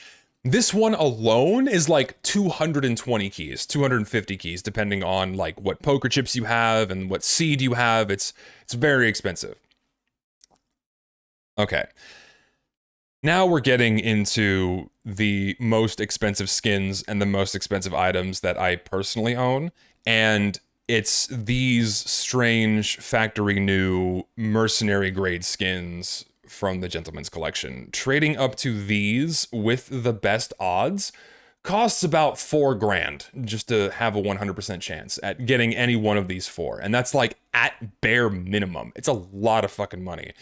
This one alone is like 220 keys, 250 keys, depending on like what poker chips you have and what seed you have. It's very expensive. Okay. Now we're getting into the most expensive skins and the most expensive items that I personally own. And it's these strange factory new mercenary grade skins from the Gentleman's Collection. Trading up to these with the best odds costs about $4,000 just to have a 100% chance at getting any one of these four. And that's like at bare minimum. It's a lot of fucking money.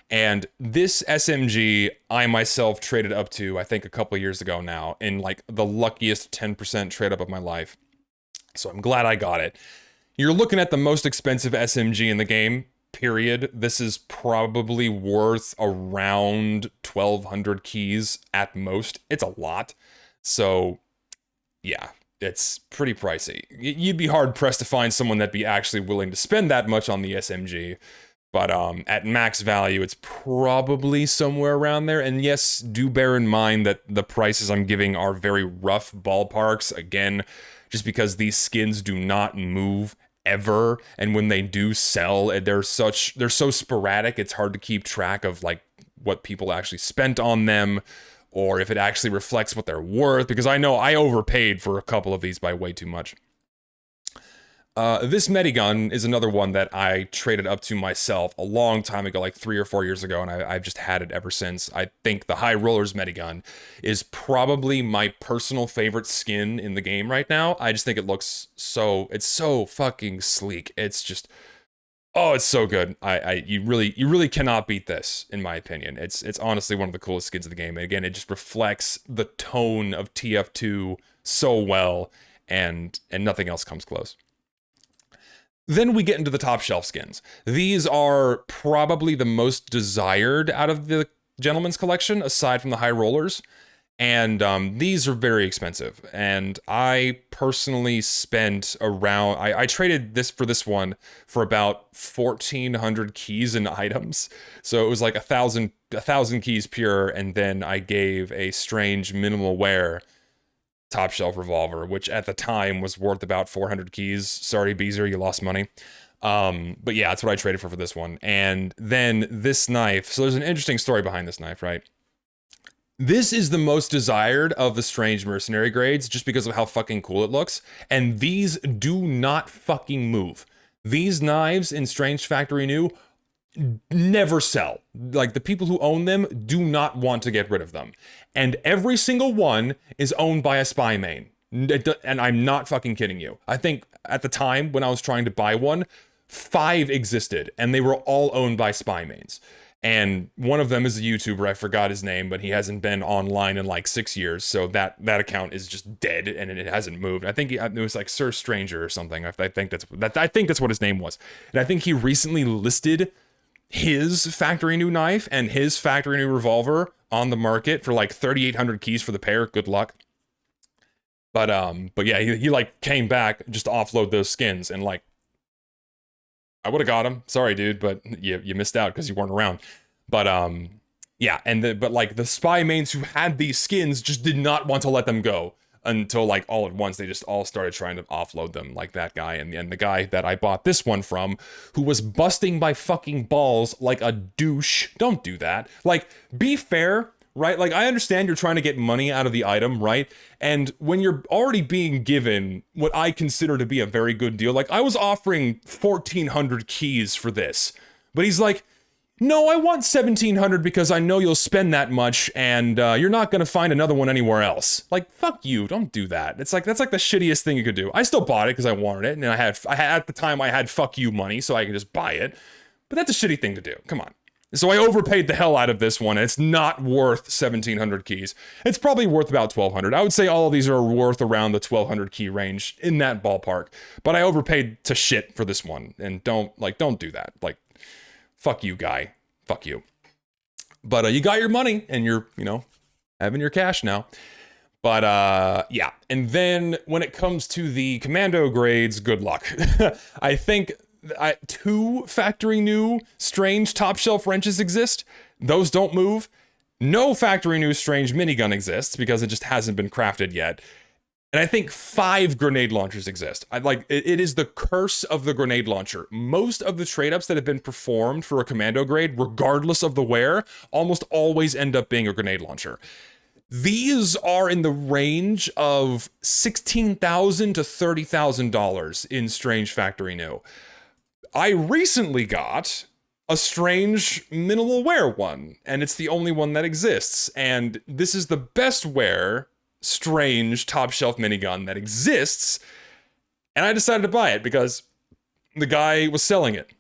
And this SMG, I myself traded up to, I think a couple years ago now, in like the luckiest 10% trade up of my life. So I'm glad I got it. You're looking at the most expensive SMG in the game, period. This is probably worth around 1,200 keys at most. It's a lot. So, yeah, it's pretty pricey. You'd be hard pressed to find someone that'd be actually willing to spend that much on the SMG. But at max value, it's probably somewhere around there. And yes, do bear in mind that the prices I'm giving are very rough ballparks. Again, just because these skins do not move ever, and when they do sell, they're so sporadic, it's hard to keep track of like what people actually spent on them, or if it actually reflects what they're worth, because I know I overpaid for a couple of these by way too much. This Medigun is another one that I traded up to myself a long time ago, like 3 or 4 years ago, and I've just had it ever since. I think the High Rollers Medigun is probably my personal favorite skin in the game right now. I just think it looks it's so fucking sleek. It's just, oh, it's so good. You really cannot beat this, in my opinion. It's honestly one of the coolest skins of the game. And again, it just reflects the tone of TF2 so well, and nothing else comes close. Then we get into the top shelf skins. These are probably the most desired out of the Gentleman's Collection, aside from the High Rollers. And these are very expensive. And I personally spent around, I traded this for this one for about 1,400 keys and items. So it was like a thousand keys pure, and then I gave a strange minimal wear top shelf revolver, which at the time was worth about 400 keys. Sorry, Beezer, you lost money. But yeah, that's what I traded for this one. And then this knife. So there's an interesting story behind this knife, right? This is the most desired of the strange mercenary grades just because of how fucking cool it looks. And these do not fucking move. These knives in Strange Factory New never sell. Like, the people who own them do not want to get rid of them. And every single one is owned by a spy main. And I'm not fucking kidding you. I think at the time when I was trying to buy one, 5 existed, and they were all owned by spy mains. And one of them is a YouTuber, I forgot his name, but he hasn't been online in like 6 years, so that account is just dead, and it hasn't moved. I think it was like Sir Stranger or something. I think that's what his name was. And I think he recently listed his factory new knife and his factory new revolver on the market for like 3,800 keys for the pair. Good luck. But yeah, he like came back just to offload those skins, and like, I would have got him. Sorry, dude, but you missed out because you weren't around. But yeah, but like the spy mains who had these skins just did not want to let them go until like all at once they just all started trying to offload them, like that guy and the guy that I bought this one from, who was busting my fucking balls like a douche. Don't do that. Like, be fair, right? Like, I understand you're trying to get money out of the item, right? And when you're already being given what I consider to be a very good deal, like, I was offering 1,400 keys for this, but he's like, no, I want 1,700 because I know you'll spend that much, and you're not gonna find another one anywhere else. Like, fuck you, don't do that. It's like, that's like the shittiest thing you could do. I still bought it because I wanted it, and I had at the time I had fuck you money, so I could just buy it. But that's a shitty thing to do. Come on. So I overpaid the hell out of this one, and it's not worth 1,700 keys. It's probably worth about 1,200. I would say all of these are worth around the 1,200 key range, in that ballpark. But I overpaid to shit for this one, and don't do that. Like, fuck you, guy. Fuck you. But you got your money and you're, having your cash now. But yeah, and then when it comes to the commando grades, good luck. I think 2 factory new strange top shelf wrenches exist. Those don't move. No factory new strange minigun exists because it just hasn't been crafted yet. And I think 5 grenade launchers exist. It is the curse of the grenade launcher. Most of the trade-ups that have been performed for a commando grade, regardless of the wear, almost always end up being a grenade launcher. These are in the range of $16,000 to $30,000 in strange factory new. I recently got a strange minimal wear one, and it's the only one that exists. And this is the best wear strange top shelf minigun that exists, and I decided to buy it because the guy was selling it.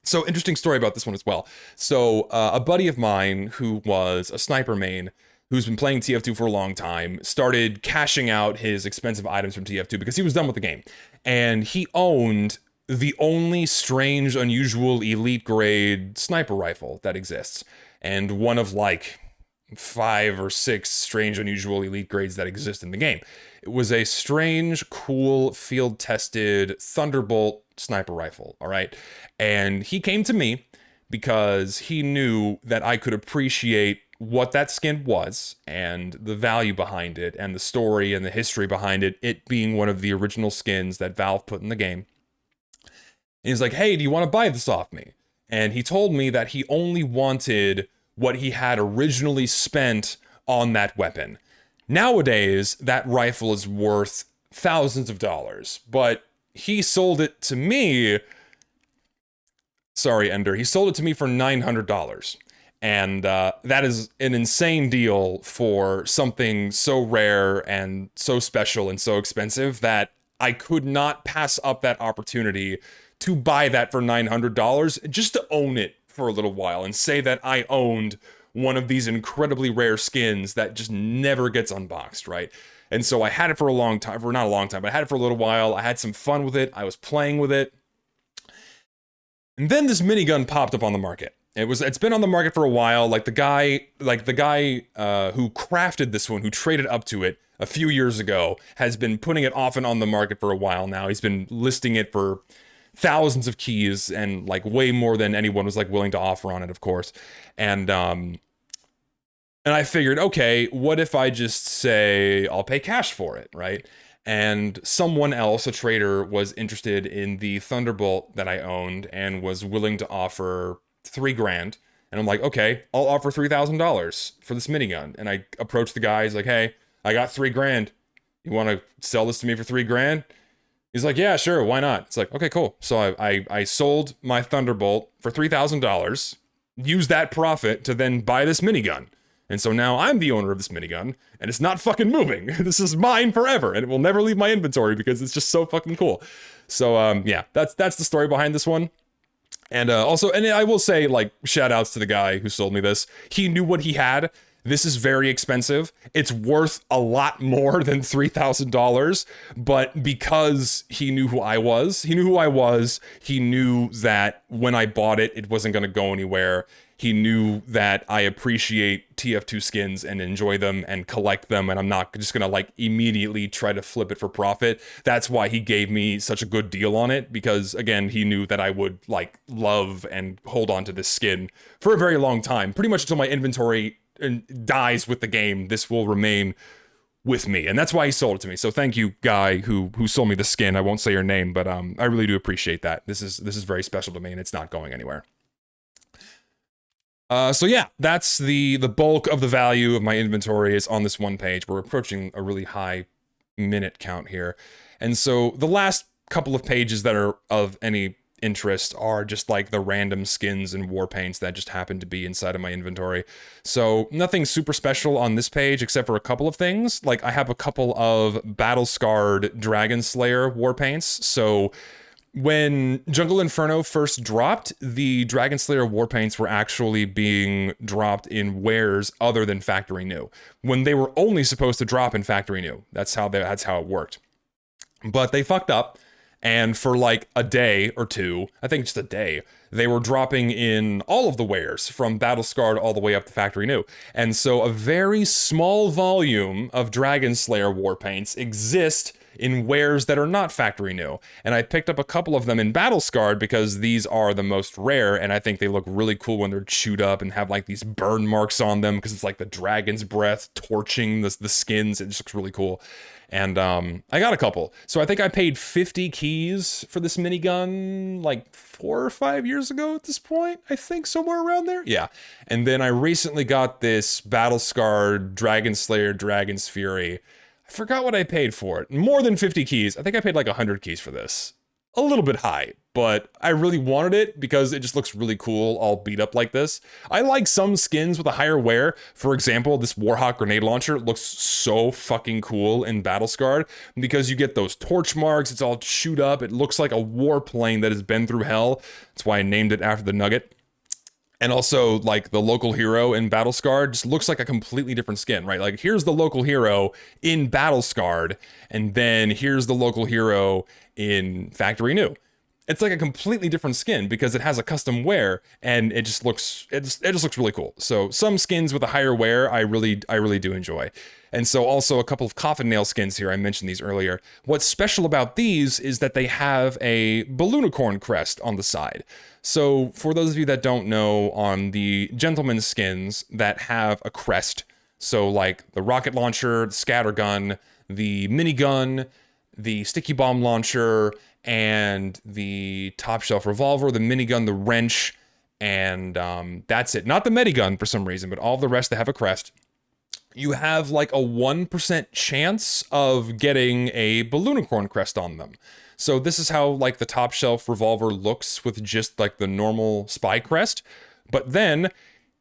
So interesting story about this one as well. So a buddy of mine who was a sniper main, who's been playing TF2 for a long time, started cashing out his expensive items from TF2 because he was done with the game, and he owned the only strange, unusual, elite grade sniper rifle that exists, and one of like 5 or 6 strange, unusual, elite grades that exist in the game. It was a strange, cool, field-tested Thunderbolt sniper rifle, all right? And he came to me because he knew that I could appreciate what that skin was and the value behind it and the story and the history behind it, it being one of the original skins that Valve put in the game. And he's like, hey, do you want to buy this off me? And he told me that he only wanted what he had originally spent on that weapon. Nowadays, that rifle is worth thousands of dollars, but he sold it to me. Sorry, Ender. He sold it to me for $900. And that is an insane deal for something so rare and so special and so expensive that I could not pass up that opportunity to buy that for $900 just to own it for a little while and say that I owned one of these incredibly rare skins that just never gets unboxed, right? And so I had it for a long time, for not a long time, but I had it for a little while. I had some fun with it. I was playing with it. And then this minigun popped up on the market. It's been on the market for a while. Like the guy who crafted this one, who traded up to it a few years ago, has been putting it off and on the market for a while now. He's been listing it for thousands of keys and like way more than anyone was like willing to offer on it, of course. And I figured, okay, what if I just say I'll pay cash for it, right? And someone else, a trader, was interested in the Thunderbolt that I owned and was willing to offer $3,000. And I'm like, okay, I'll offer $3,000 for this minigun. And I approached the guy. He's like, hey, I got $3,000. You want to sell this to me for $3,000? He's like, yeah, sure, why not? It's like, okay, cool. So I sold my Thunderbolt for $3,000, used that profit to then buy this minigun. And so now I'm the owner of this minigun, and it's not fucking moving. This is mine forever, and it will never leave my inventory because it's just so fucking cool. So yeah, that's the story behind this one. And also, and I will say, like, shout outs to the guy who sold me this. He knew what he had. This is very expensive. It's worth a lot more than $3,000, but because he knew who I was, he knew that when I bought it, it wasn't going to go anywhere. He knew that I appreciate TF2 skins and enjoy them and collect them, and I'm not just going to like immediately try to flip it for profit. That's why he gave me such a good deal on it, because again, he knew that I would like love and hold on to this skin for a very long time, pretty much until my inventory dies with the game. This will remain with me, and that's why he sold it to me. So thank you, guy who sold me the skin. I won't say your name, but I really do appreciate that. This is very special to me, and it's not going anywhere. So yeah, that's the bulk of the value of my inventory is on this one page. We're approaching a really high minute count here, and so the last couple of pages that are of any interest are just like the random skins and war paints that just happen to be inside of my inventory. So nothing super special on this page except for a couple of things. Like I have a couple of battle scarred Dragon Slayer war paints. So when Jungle Inferno first dropped, the Dragon Slayer war paints were actually being dropped in wares other than Factory New, when they were only supposed to drop in Factory New. That's how it worked. But they fucked up, And for like a day or two, I think just a day, they were dropping in all of the wares from Battle Scarred all the way up to Factory New. And so a very small volume of Dragon Slayer war paints exist in wares that are not Factory New. And I picked up a couple of them in Battle Scarred because these are the most rare, and I think they look really cool when they're chewed up and have like these burn marks on them because it's like the dragon's breath torching the skins. It just looks really cool. And I got a couple. So I think I paid 50 keys for this minigun like 4 or 5 years ago at this point. I think somewhere around there. Yeah. And then I recently got this Battle Scarred Dragon Slayer Dragon's Fury. I forgot what I paid for it. More than 50 keys. I think I paid like 100 keys for this. A little bit high, but I really wanted it because it just looks really cool all beat up like this. I like some skins with a higher wear. For example, this Warhawk grenade launcher looks so fucking cool in Battle Scarred because you get those torch marks, it's all chewed up, it looks like a warplane that has been through hell. That's why I named it after the Nugget. And also, like, the local hero in Battle Scarred just looks like a completely different skin, right? Like, here's the local hero in Battle Scarred, and then here's the local hero in Factory New. It's like a completely different skin because it has a custom wear, and it just looks really cool. So some skins with a higher wear, I really do enjoy. And so also a couple of coffin nail skins here. I mentioned these earlier. What's special about these is that they have a balloonicorn crest on the side. So for those of you that don't know, on the gentleman skins that have a crest, so like the rocket launcher, the scatter gun, the minigun, the sticky bomb launcher, and the top shelf revolver, the minigun, the wrench, and that's it. Not the medigun for some reason, but all the rest that have a crest. You have like a 1% chance of getting a balloonicorn crest on them. So this is how like the top shelf revolver looks with just like the normal spy crest. But then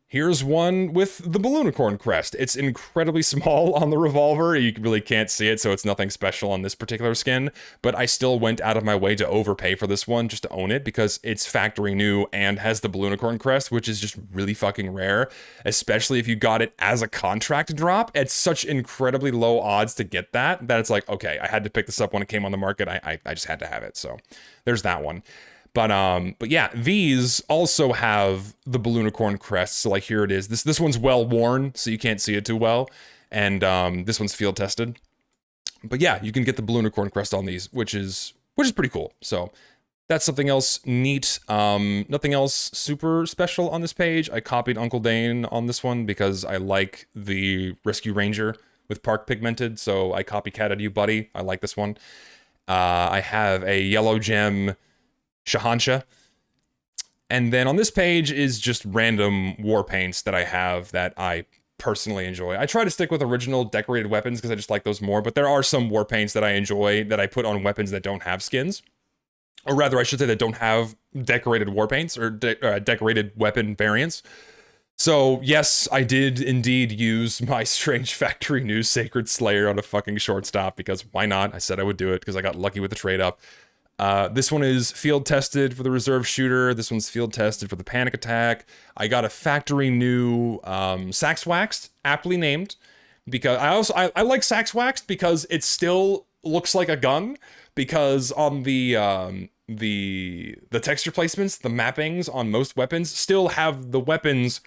here's one with the balloonicorn crest. It's incredibly small on the revolver. You really can't see it, so it's nothing special on this particular skin. But I still went out of my way to overpay for this one just to own it because it's factory new and has the balloonicorn crest, which is just really fucking rare, especially if you got it as a contract drop. It's such incredibly low odds to get that it's like, okay, I had to pick this up when it came on the market. I just had to have it. So there's that one. But yeah, these also have the balloonicorn crest. So like here it is. This one's well worn, so you can't see it too well. And this one's field tested. But yeah, you can get the balloonicorn crest on these, which is pretty cool. So that's something else neat. Nothing else super special on this page. I copied Uncle Dane on this one because I like the Rescue Ranger with Park Pigmented. So I copycatted you, buddy. I like this one. I have a yellow gem Shahansha. And then on this page is just random war paints that I have that I personally enjoy. I try to stick with original decorated weapons because I just like those more, but there are some war paints that I enjoy that I put on weapons that don't have skins. Or rather, I should say that don't have decorated war paints or decorated weapon variants. So yes, I did indeed use my Strange Factory New Sacred Slayer on a fucking shortstop because why not? I said I would do it because I got lucky with the trade up. This one is field tested for the reserve shooter. This one's field tested for the panic attack. I got a factory new Sax Waxed, aptly named, because I like Sax Waxed because it still looks like a gun. Because on the texture placements, the mappings on most weapons still have the weapons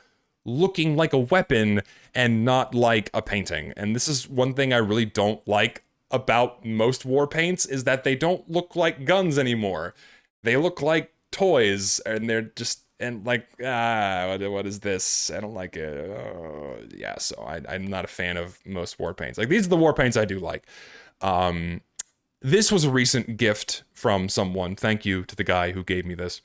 looking like a weapon and not like a painting. And this is one thing I really don't like about most war paints is that they don't look like guns anymore. They look like toys, and they're just what is this? I don't like it. Yeah, so I'm not a fan of most war paints. Like these are the war paints I do like. This was a recent gift from someone. Thank you to the guy who gave me this.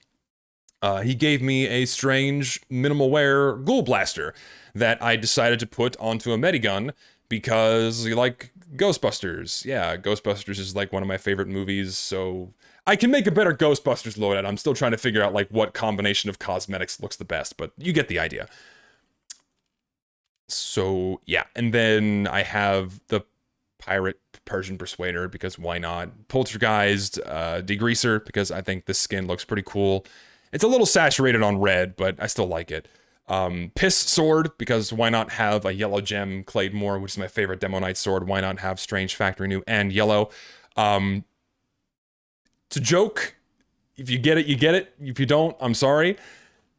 He gave me a strange minimal wear Ghoul Blaster that I decided to put onto a medigun because you like Ghostbusters. Yeah, Ghostbusters is like one of my favorite movies, so I can make a better Ghostbusters loadout. I'm still trying to figure out like what combination of cosmetics looks the best, but you get the idea. So yeah, and then I have the Pirate Persian Persuader because why not? Poltergeist Degreaser because I think this skin looks pretty cool. It's a little saturated on red, but I still like it. Piss Sword, because why not have a yellow gem Claymore, which is my favorite Demo Knight sword. Why not have Strange Factory New and yellow? It's a joke. If you get it, you get it. If you don't, I'm sorry.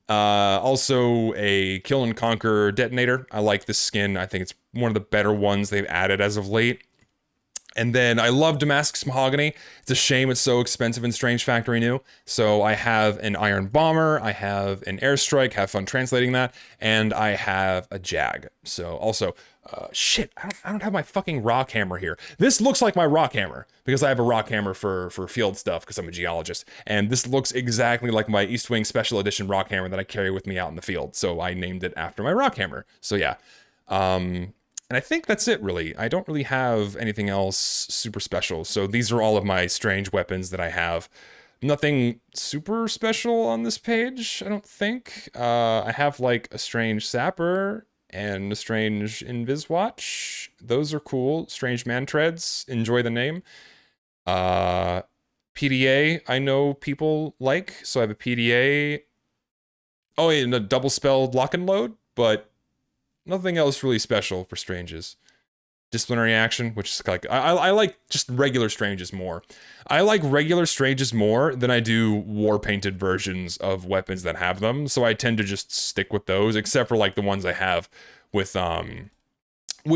Also a Kill and Conquer detonator. I like this skin. I think it's one of the better ones they've added as of late. And then I love Damascus Mahogany. It's a shame it's so expensive in Strange Factory New. So I have an Iron Bomber, I have an Airstrike, have fun translating that, and I have a Jag. So also, shit, I don't have my fucking rock hammer here. This looks like my rock hammer, because I have a rock hammer for field stuff, because I'm a geologist. And this looks exactly like my East Wing Special Edition rock hammer that I carry with me out in the field. So I named it after my rock hammer. So yeah. And I think that's it, really. I don't really have anything else super special. So these are all of my strange weapons that I have. Nothing super special on this page, I don't think. I have, like, a strange sapper and a strange invis watch. Those are cool. Strange man treads. Enjoy the name. PDA, I know people like. So I have a PDA. Oh, and a double-spelled lock and load, but nothing else really special for Stranges. Disciplinary action, which is like, I like just regular Stranges more. I like regular Stranges more than I do war-painted versions of weapons that have them, so I tend to just stick with those, except for like the ones I have with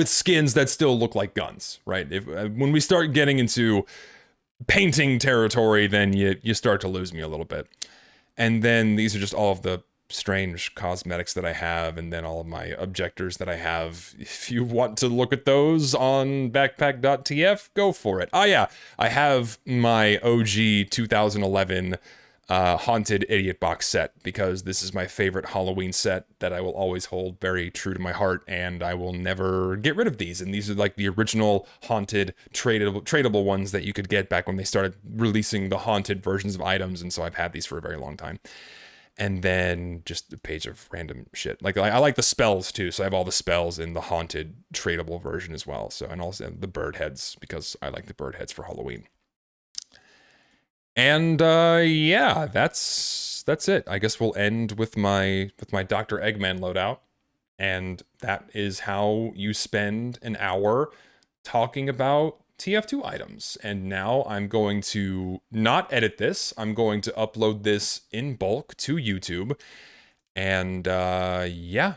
skins that still look like guns, right? When we start getting into painting territory, then you start to lose me a little bit. And then these are just all of the strange cosmetics that I have, and then all of my objectors that I have. If you want to look at those on backpack.tf, go for it. Oh yeah, I have my OG 2011 Haunted Idiot box set, because this is my favorite Halloween set that I will always hold very true to my heart, and I will never get rid of these. And these are like the original Haunted tradable ones that you could get back when they started releasing the Haunted versions of items, and so I've had these for a very long time. And then just a page of random shit. Like, I like the spells too, so I have all the spells in the Haunted tradable version as well. So, and also the bird heads, because I like the bird heads for Halloween. And yeah, that's it. I guess we'll end with my Dr. Eggman loadout. And that is how you spend an hour talking about TF2 items. And now I'm going to not edit this. I'm going to upload this in bulk to YouTube. And yeah,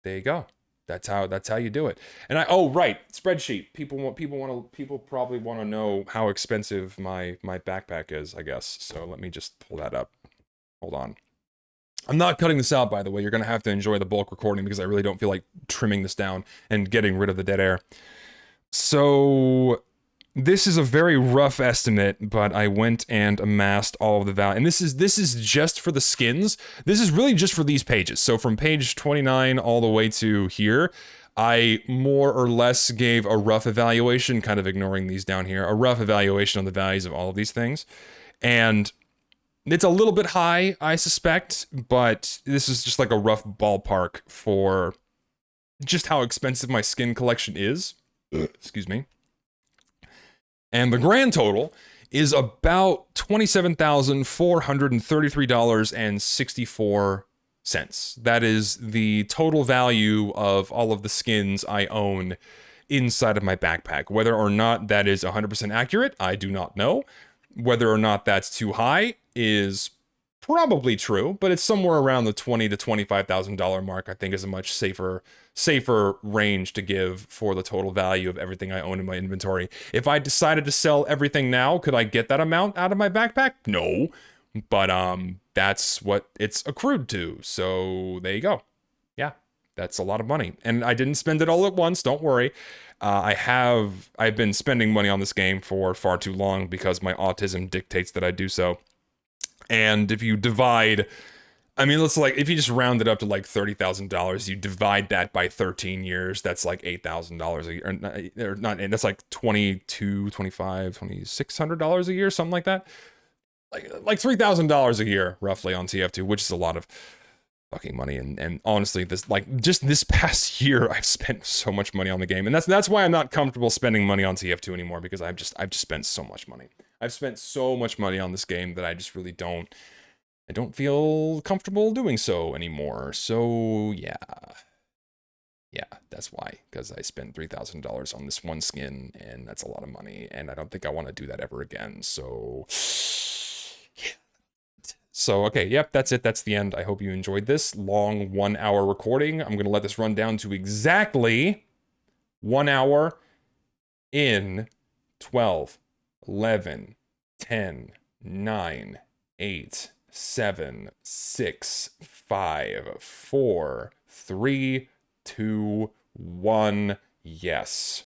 there you go. That's how you do it. And oh right, spreadsheet. People probably want to know how expensive my backpack is, I guess. So let me just pull that up. Hold on. I'm not cutting this out, by the way. You're gonna have to enjoy the bulk recording, because I really don't feel like trimming this down and getting rid of the dead air. So this is a very rough estimate, but I went and amassed all of the value. And this is just for the skins. This is really just for these pages. So from page 29 all the way to here, I more or less gave a rough evaluation, kind of ignoring these down here, a rough evaluation on the values of all of these things. And it's a little bit high, I suspect, but this is just like a rough ballpark for just how expensive my skin collection is. Excuse me. And the grand total is about $27,433.64. That is the total value of all of the skins I own inside of my backpack. Whether or not that is 100% accurate, I do not know. Whether or not that's too high is probably true, but it's somewhere around the $20,000 to $25,000 mark. I think is a much safer range to give for the total value of everything I own in my inventory. If I decided to sell everything now, could I get that amount out of my backpack? No, but that's what it's accrued to. So there you go. Yeah, that's a lot of money, and I didn't spend it all at once. Don't worry. I've been spending money on this game for far too long, because my autism dictates that I do so. And if you divide, I mean, let's if you just round it up to like $30,000, you divide that by 13 years, that's like $8,000 a year, or not, that's like $2,200, $2,500, $2,600 a year, something like that. Like $3,000 a year, roughly, on TF2, which is a lot of fucking money. And honestly, just this past year, I've spent so much money on the game, and that's why I'm not comfortable spending money on TF2 anymore, because I've just spent so much money. I've spent so much money on this game that I just really don't feel comfortable doing so anymore. So yeah. Yeah, that's why, because I spent $3,000 on this one skin, and that's a lot of money, and I don't think I want to do that ever again, so... yeah. So, okay, yep, that's it. That's the end. I hope you enjoyed this long 1 hour recording. I'm going to let this run down to exactly 1 hour in 12, 11, 10, 9, 8, 7, 6, 5, 4, 3, 2, 1. Yes.